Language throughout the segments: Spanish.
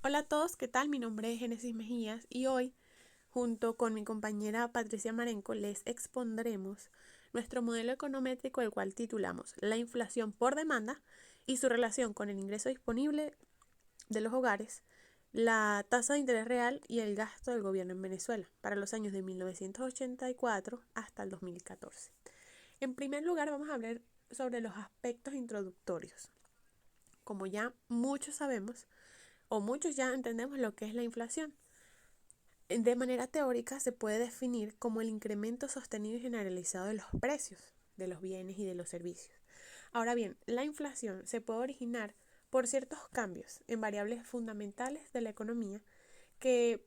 Hola a todos, ¿qué tal? Mi nombre es Génesis Mejías y hoy, junto con mi compañera Patricia Marenco, les expondremos nuestro modelo econométrico, el cual titulamos La inflación por demanda y su relación con el ingreso disponible de los hogares, la tasa de interés real y el gasto del gobierno en Venezuela para los años de 1984 hasta el 2014. En primer lugar, vamos a hablar sobre los aspectos introductorios. Como ya muchos sabemos, o muchos ya entendemos lo que es la inflación. De manera teórica se puede definir como el incremento sostenido y generalizado de los precios de los bienes y de los servicios. Ahora bien, la inflación se puede originar por ciertos cambios en variables fundamentales de la economía que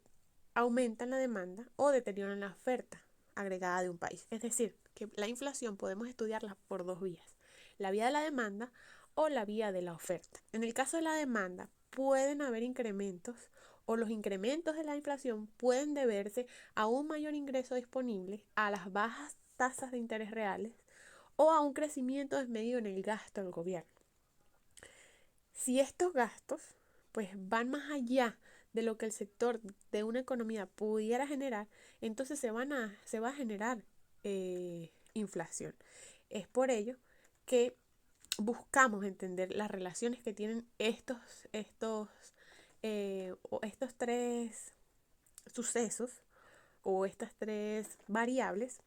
aumentan la demanda o deterioran la oferta agregada de un país. Es decir, que la inflación podemos estudiarla por dos vías, la vía de la demanda o la vía de la oferta. En el caso de la demanda, pueden haber incrementos o los incrementos de la inflación pueden deberse a un mayor ingreso disponible, a las bajas tasas de interés reales o a un crecimiento desmedido en el gasto del gobierno. Si estos gastos pues van más allá de lo que el sector de una economía pudiera generar, entonces se va a generar inflación. Es por ello que buscamos entender las relaciones que tienen estos tres sucesos o estas tres variables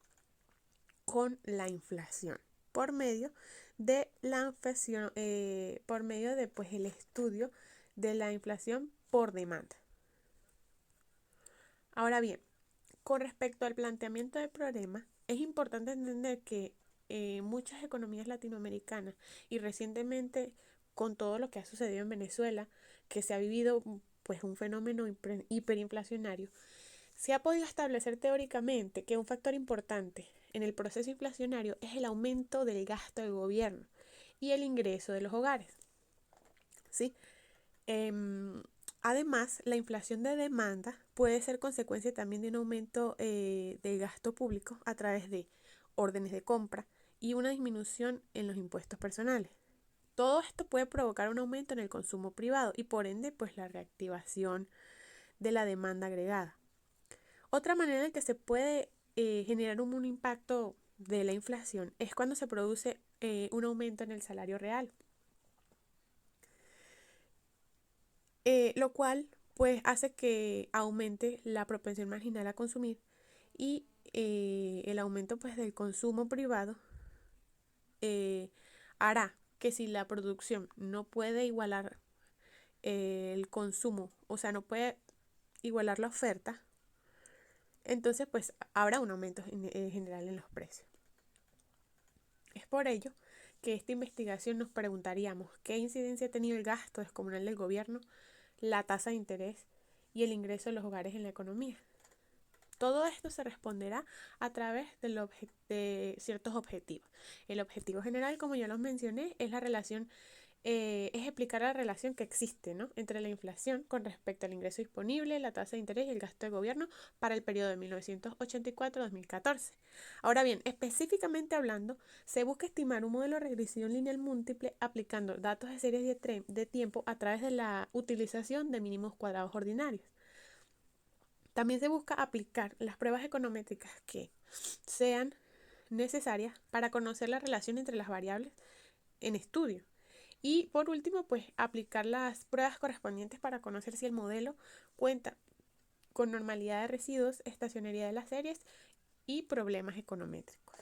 con la inflación por medio de la inflación, por medio de pues el estudio de la inflación por demanda. Ahora bien, con respecto al planteamiento del problema, es importante entender que muchas economías latinoamericanas y recientemente con todo lo que ha sucedido en Venezuela, que se ha vivido pues un fenómeno hiperinflacionario, se ha podido establecer teóricamente que un factor importante en el proceso inflacionario es el aumento del gasto del gobierno y el ingreso de los hogares. ¿Sí? Em, Además, la inflación de demanda puede ser consecuencia también de un aumento del gasto público a través de órdenes de compra y una disminución en los impuestos personales. Todo esto puede provocar un aumento en el consumo privado y por ende pues la reactivación de la demanda agregada. Otra manera en que se puede generar un impacto de la inflación es cuando se produce un aumento en el salario real, lo cual pues hace que aumente la propensión marginal a consumir y el aumento pues del consumo privado eh, hará que si la producción no puede igualar el consumo, o sea, no puede igualar la oferta, entonces pues habrá un aumento general en los precios. Es por ello que esta investigación nos preguntaríamos qué incidencia ha tenido el gasto descomunal del gobierno, la tasa de interés y el ingreso de los hogares en la economía. Todo esto se responderá a través de ciertos objetivos. El objetivo general, como ya los mencioné, es la relación, es explicar la relación que existe, ¿no?, entre la inflación con respecto al ingreso disponible, la tasa de interés y el gasto de gobierno para el periodo de 1984-2014. Ahora bien, específicamente hablando, se busca estimar un modelo de regresión lineal múltiple aplicando datos de series de tiempo a través de la utilización de mínimos cuadrados ordinarios. También se busca aplicar las pruebas econométricas que sean necesarias para conocer la relación entre las variables en estudio. Y por último, pues aplicar las pruebas correspondientes para conocer si el modelo cuenta con normalidad de residuos, estacionalidad de las series y problemas econométricos.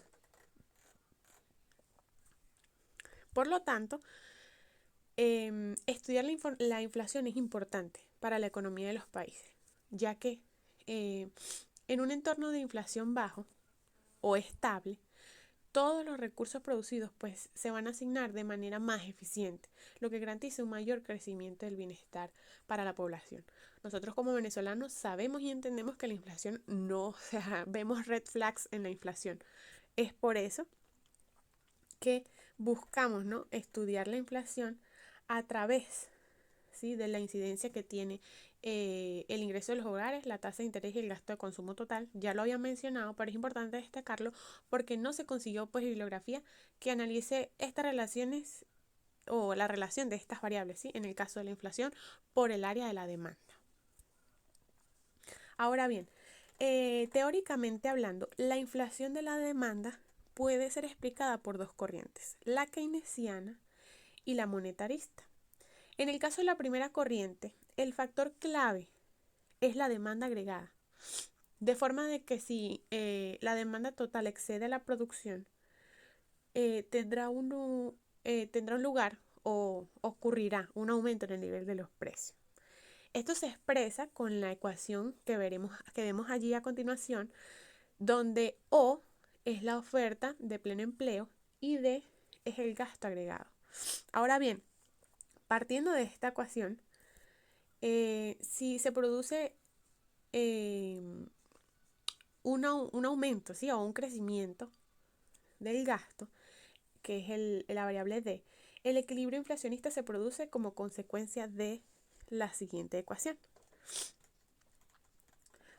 Por lo tanto, estudiar la inflación es importante para la economía de los países, ya que eh, en un entorno de inflación bajo o estable, todos los recursos producidos pues se van a asignar de manera más eficiente, lo que garantiza un mayor crecimiento del bienestar para la población. Nosotros como venezolanos sabemos y entendemos que la inflación no, o sea, vemos red flags en la inflación. Es por eso que buscamos, ¿no?, estudiar la inflación a través, ¿sí?, de la incidencia que tiene el ingreso de los hogares, la tasa de interés y el gasto de consumo total. Ya lo había mencionado, pero es importante destacarlo porque no se consiguió pues bibliografía que analice estas relaciones o la relación de estas variables, ¿sí? En el caso de la inflación, por el área de la demanda. Ahora bien, teóricamente hablando, la inflación de la demanda puede ser explicada por dos corrientes, la keynesiana y la monetarista. En el caso de la primera corriente, el factor clave es la demanda agregada, de forma de que si la demanda total excede la producción, tendrá un lugar o ocurrirá un aumento en el nivel de los precios. Esto se expresa con la ecuación que vemos allí a continuación, donde O es la oferta de pleno empleo y D es el gasto agregado. Ahora bien, partiendo de esta ecuación, si se produce un aumento, ¿sí? O un crecimiento del gasto, que es la variable D, el equilibrio inflacionista se produce como consecuencia de la siguiente ecuación.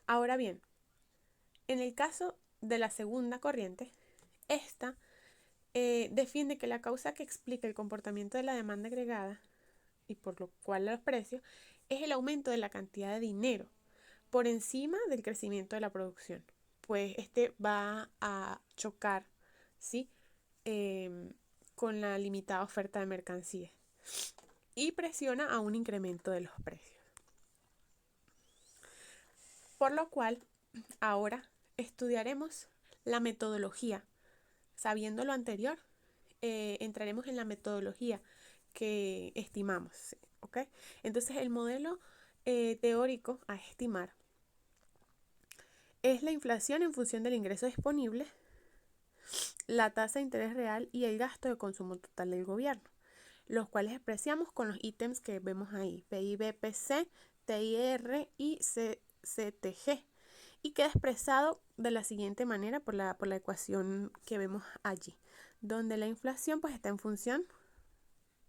Ahora bien, en el caso de la segunda corriente, esta defiende que la causa que explica el comportamiento de la demanda agregada y por lo cual los precios es el aumento de la cantidad de dinero por encima del crecimiento de la producción, pues este va a chocar, ¿sí? Con la limitada oferta de mercancías y presiona a un incremento de los precios. Por lo cual, ahora estudiaremos la metodología. Sabiendo lo anterior, entraremos en la metodología que estimamos, ¿ok? Entonces, el modelo teórico a estimar es la inflación en función del ingreso disponible, la tasa de interés real y el gasto de consumo total del gobierno, los cuales expresamos con los ítems que vemos ahí, PIB, PC, TIR y CTG, y queda expresado de la siguiente manera por la ecuación que vemos allí, donde la inflación pues está en función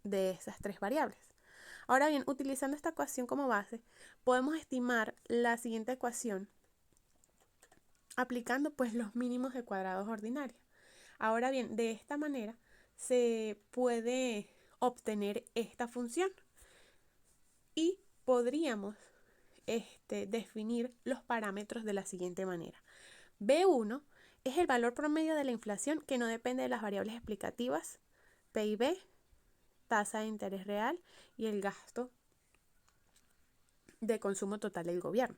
de esas tres variables. Ahora bien, utilizando esta ecuación como base, podemos estimar la siguiente ecuación aplicando pues los mínimos de cuadrados ordinarios. Ahora bien, de esta manera se puede obtener esta función y podríamos definir los parámetros de la siguiente manera. B1 es el valor promedio de la inflación que no depende de las variables explicativas, PIB, tasa de interés real y el gasto de consumo total del gobierno.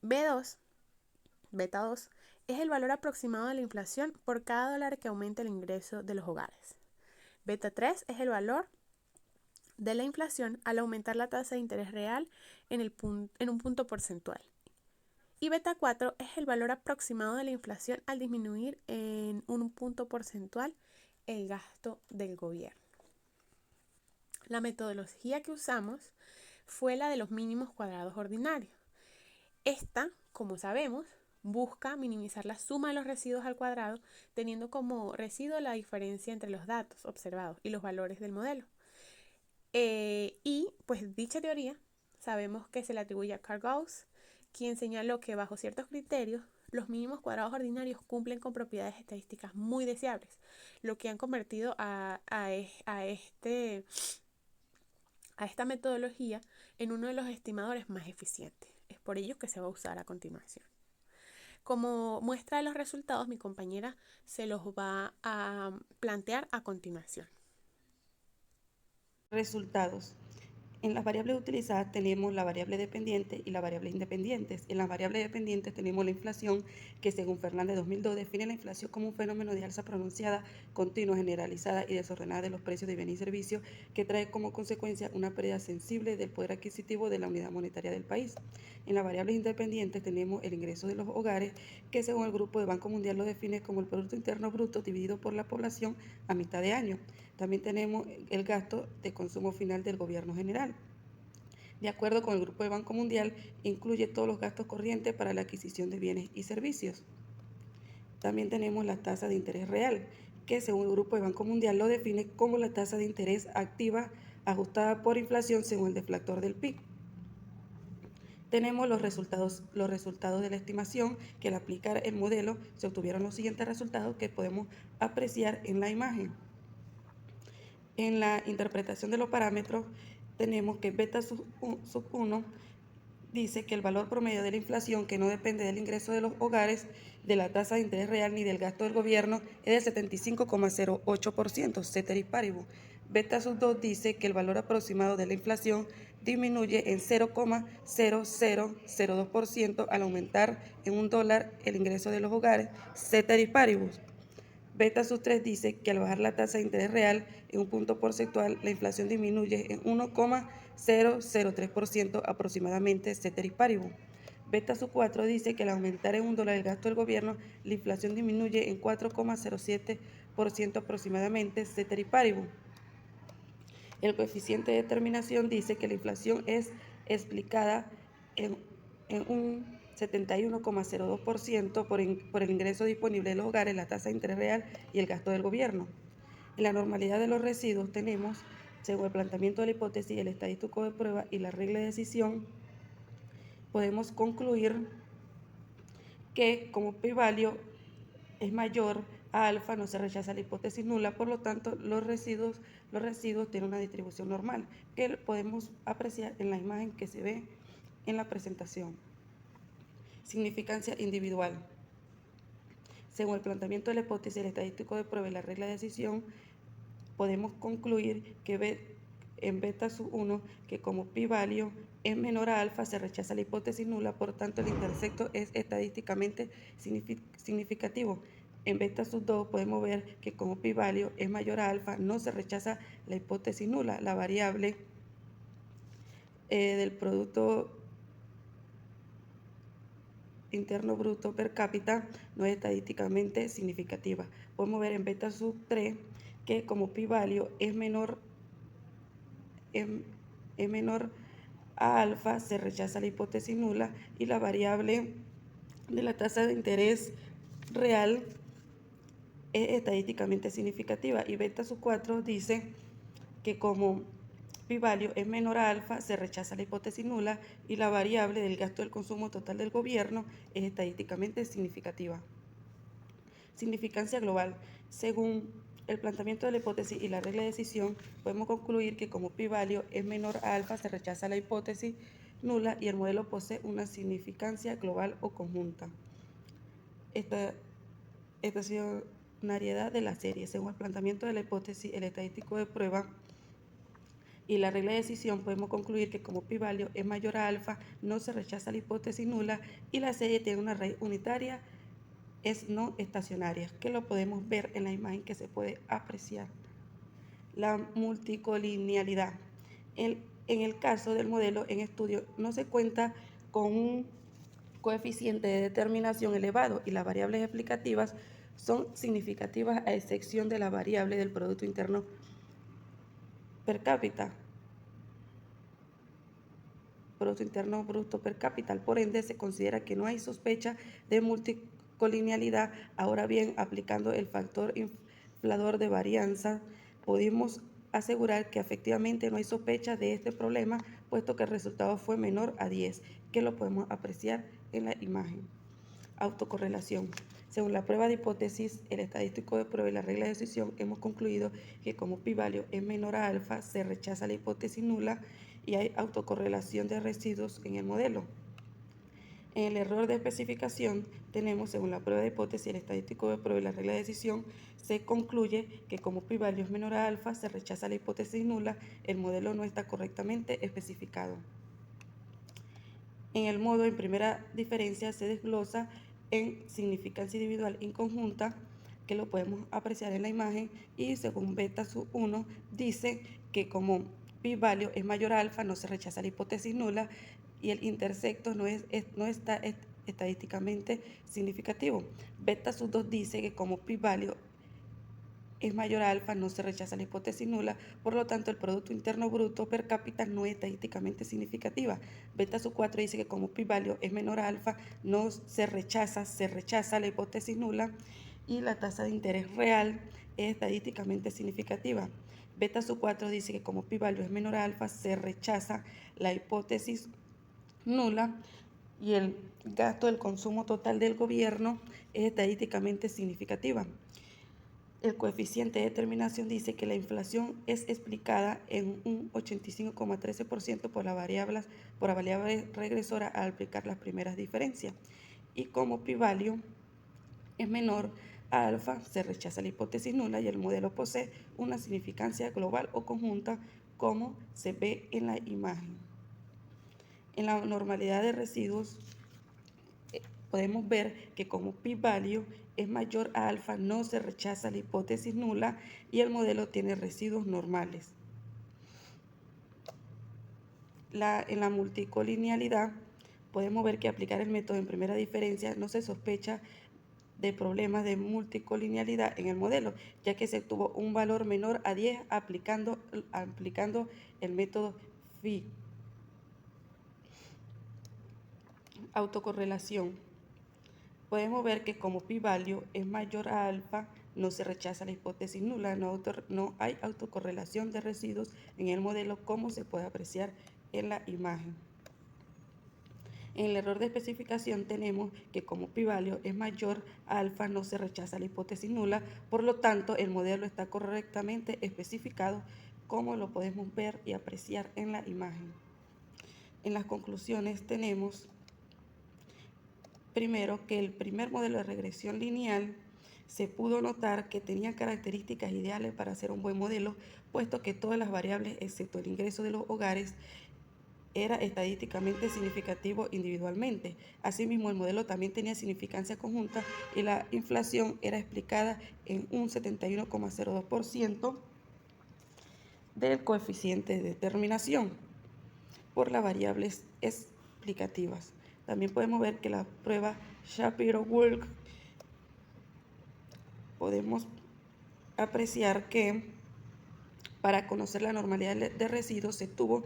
B2, beta 2, es el valor aproximado de la inflación por cada dólar que aumente el ingreso de los hogares. Beta 3 es el valor de la inflación al aumentar la tasa de interés real en un punto porcentual. Y beta 4 es el valor aproximado de la inflación al disminuir en un punto porcentual el gasto del gobierno. La metodología que usamos fue la de los mínimos cuadrados ordinarios. Esta, como sabemos, busca minimizar la suma de los residuos al cuadrado, teniendo como residuo la diferencia entre los datos observados y los valores del modelo. Y pues dicha teoría sabemos que se le atribuye a Carl Gauss, quien señaló que bajo ciertos criterios los mínimos cuadrados ordinarios cumplen con propiedades estadísticas muy deseables, lo que han convertido a esta metodología en uno de los estimadores más eficientes. Es por ello que se va a usar a continuación. Como muestra de los resultados, mi compañera se los va a plantear a continuación. Resultados. En las variables utilizadas tenemos la variable dependiente y la variable independientes. En las variables dependientes tenemos la inflación, que según Fernández 2002 define la inflación como un fenómeno de alza pronunciada, continua, generalizada y desordenada de los precios de bienes y servicios que trae como consecuencia una pérdida sensible del poder adquisitivo de la unidad monetaria del país. En las variables independientes tenemos el ingreso de los hogares, que según el Grupo de Banco Mundial lo define como el Producto Interno Bruto dividido por la población a mitad de año. También tenemos el gasto de consumo final del gobierno general. De acuerdo con el Grupo de Banco Mundial, incluye todos los gastos corrientes para la adquisición de bienes y servicios. También tenemos la tasa de interés real, que según el Grupo de Banco Mundial lo define como la tasa de interés activa ajustada por inflación según el deflactor del PIB. Tenemos los resultados de la estimación, que al aplicar el modelo se obtuvieron los siguientes resultados que podemos apreciar en la imagen. En la interpretación de los parámetros tenemos que beta sub 1 dice que el valor promedio de la inflación, que no depende del ingreso de los hogares, de la tasa de interés real ni del gasto del gobierno, es del 75,08%, ceteris paribus. Beta sub 2 dice que el valor aproximado de la inflación disminuye en 0,0002% al aumentar en $1 el ingreso de los hogares, ceteris paribus. Beta sub 3 dice que al bajar la tasa de interés real en un punto porcentual, la inflación disminuye en 1,003% aproximadamente, ceteris paribus. Beta sub 4 dice que al aumentar en $1 el gasto del gobierno, la inflación disminuye en 4,07% aproximadamente, ceteris paribus. El coeficiente de determinación dice que la inflación es explicada en un 71,02% por el ingreso disponible de los hogares, la tasa de interés real y el gasto del gobierno. En la normalidad de los residuos tenemos, según el planteamiento de la hipótesis, el estadístico de prueba y la regla de decisión, podemos concluir que como p-value es mayor a alfa, no se rechaza la hipótesis nula, por lo tanto los residuos tienen una distribución normal, que podemos apreciar en la imagen que se ve en la presentación. Significancia individual. Según el planteamiento de la hipótesis, el estadístico de prueba y la regla de decisión, podemos concluir que en beta sub 1, que como p-value es menor a alfa, se rechaza la hipótesis nula, por tanto el intersecto es estadísticamente significativo. En beta sub 2 podemos ver que como p-value es mayor a alfa, no se rechaza la hipótesis nula. La variable del producto interno bruto per cápita no es estadísticamente significativa. Podemos ver en beta sub 3 que como p-value es menor a alfa, se rechaza la hipótesis nula y la variable de la tasa de interés real es estadísticamente significativa. Y beta sub 4 dice que como p-value es menor a alfa, se rechaza la hipótesis nula y la variable del gasto del consumo total del gobierno es estadísticamente significativa. Significancia global. Según el planteamiento de la hipótesis y la regla de decisión, podemos concluir que como p-value es menor a alfa, se rechaza la hipótesis nula y el modelo posee una significancia global o conjunta. Estacionariedad de la serie. Según el planteamiento de la hipótesis, el estadístico de prueba y la regla de decisión, podemos concluir que como p-value es mayor a alfa, no se rechaza la hipótesis nula y la serie tiene una raíz unitaria, es no estacionaria, que lo podemos ver en la imagen que se puede apreciar. La multicolinealidad. En el caso del modelo en estudio no se cuenta con un coeficiente de determinación elevado y las variables explicativas son significativas a excepción de la variable del Producto Interno per cápita, Producto Interno Bruto per cápita. Por ende, se considera que no hay sospecha de multicolinealidad. Ahora bien, aplicando el factor inflador de varianza, podemos asegurar que efectivamente no hay sospecha de este problema, puesto que el resultado fue menor a 10, que lo podemos apreciar en la imagen. Autocorrelación. Según la prueba de hipótesis, el estadístico de prueba y la regla de decisión, hemos concluido que como p-value es menor a alfa, se rechaza la hipótesis nula y hay autocorrelación de residuos en el modelo. En el error de especificación tenemos, según la prueba de hipótesis, el estadístico de prueba y la regla de decisión, se concluye que como p-value es menor a alfa, se rechaza la hipótesis nula, el modelo no está correctamente especificado. En el modo en primera diferencia se desglosa en significancia individual inconjunta, que lo podemos apreciar en la imagen, y según beta sub 1 dice que como p-value es mayor a alfa, no se rechaza la hipótesis nula y el intersecto no está estadísticamente significativo. Beta sub 2 dice que como p-value es mayor a alfa, no se rechaza la hipótesis nula, por lo tanto el Producto Interno Bruto per cápita no es estadísticamente significativa. Beta sub 4 dice que como p-value es menor a alfa, no se rechaza la hipótesis nula y la tasa de interés real es estadísticamente significativa. Beta sub 4 dice que como p-value es menor a alfa, se rechaza la hipótesis nula y el gasto del consumo total del gobierno es estadísticamente significativa. El coeficiente de determinación dice que la inflación es explicada en un 85,13% por la variable regresora al aplicar las primeras diferencias. Y como p-value es menor a alfa, se rechaza la hipótesis nula y el modelo posee una significancia global o conjunta, como se ve en la imagen. En la normalidad de residuos podemos ver que como p-value es mayor a alfa, no se rechaza la hipótesis nula y el modelo tiene residuos normales. En la multicolinealidad podemos ver que aplicar el método en primera diferencia no se sospecha de problemas de multicolinealidad en el modelo, ya que se obtuvo un valor menor a 10 aplicando el método phi. Autocorrelación. Podemos ver que como p-value es mayor a alfa, no se rechaza la hipótesis nula, no hay autocorrelación de residuos en el modelo, como se puede apreciar en la imagen. En el error de especificación tenemos que como p-value es mayor a alfa, no se rechaza la hipótesis nula, por lo tanto el modelo está correctamente especificado, como lo podemos ver y apreciar en la imagen. En las conclusiones tenemos primero que el primer modelo de regresión lineal se pudo notar que tenía características ideales para ser un buen modelo, puesto que todas las variables, excepto el ingreso de los hogares, era estadísticamente significativo individualmente. Asimismo, el modelo también tenía significancia conjunta y la inflación era explicada en un 71,02% del coeficiente de determinación por las variables explicativas. También podemos ver que la prueba Shapiro-Wilk podemos apreciar que para conocer la normalidad de residuos se obtuvo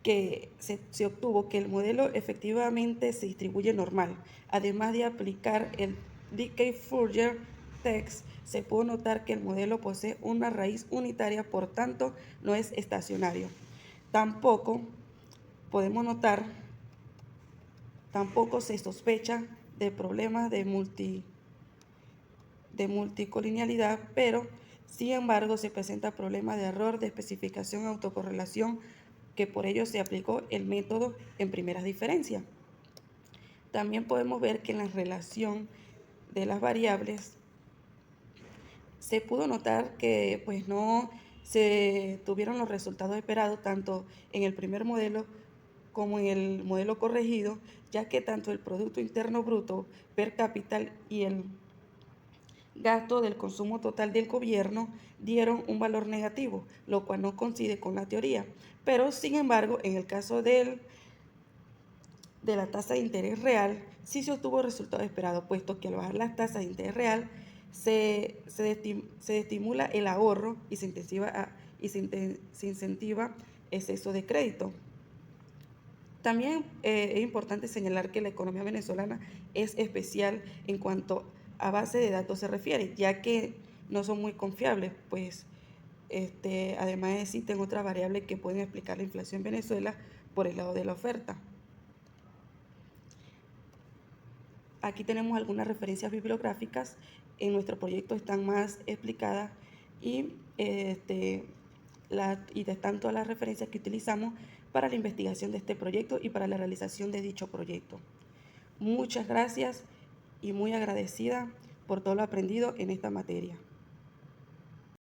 que el modelo efectivamente se distribuye normal. Además de aplicar el Decay-Fourier test, se pudo notar que el modelo posee una raíz unitaria, por tanto no es estacionario. Tampoco se sospecha de problemas de multicolinealidad, pero sin embargo se presenta problemas de error de especificación y autocorrelación, que por ello se aplicó el método en primeras diferencias. También podemos ver que en la relación de las variables se pudo notar que pues no se tuvieron los resultados esperados tanto en el primer modelo como en el modelo corregido, ya que tanto el Producto Interno Bruto per cápita y el gasto del consumo total del gobierno dieron un valor negativo, lo cual no coincide con la teoría. Pero, sin embargo, en el caso de la tasa de interés real, sí se obtuvo resultado esperado, puesto que al bajar las tasas de interés real se estimula el ahorro y se incentiva exceso de crédito. También es importante señalar que la economía venezolana es especial en cuanto a base de datos se refiere, ya que no son muy confiables, pues además existen otras variables que pueden explicar la inflación en Venezuela por el lado de la oferta. Aquí tenemos algunas referencias bibliográficas, en nuestro proyecto están más explicadas y están todas las referencias que utilizamos para la investigación de este proyecto y para la realización de dicho proyecto. Muchas gracias y muy agradecida por todo lo aprendido en esta materia.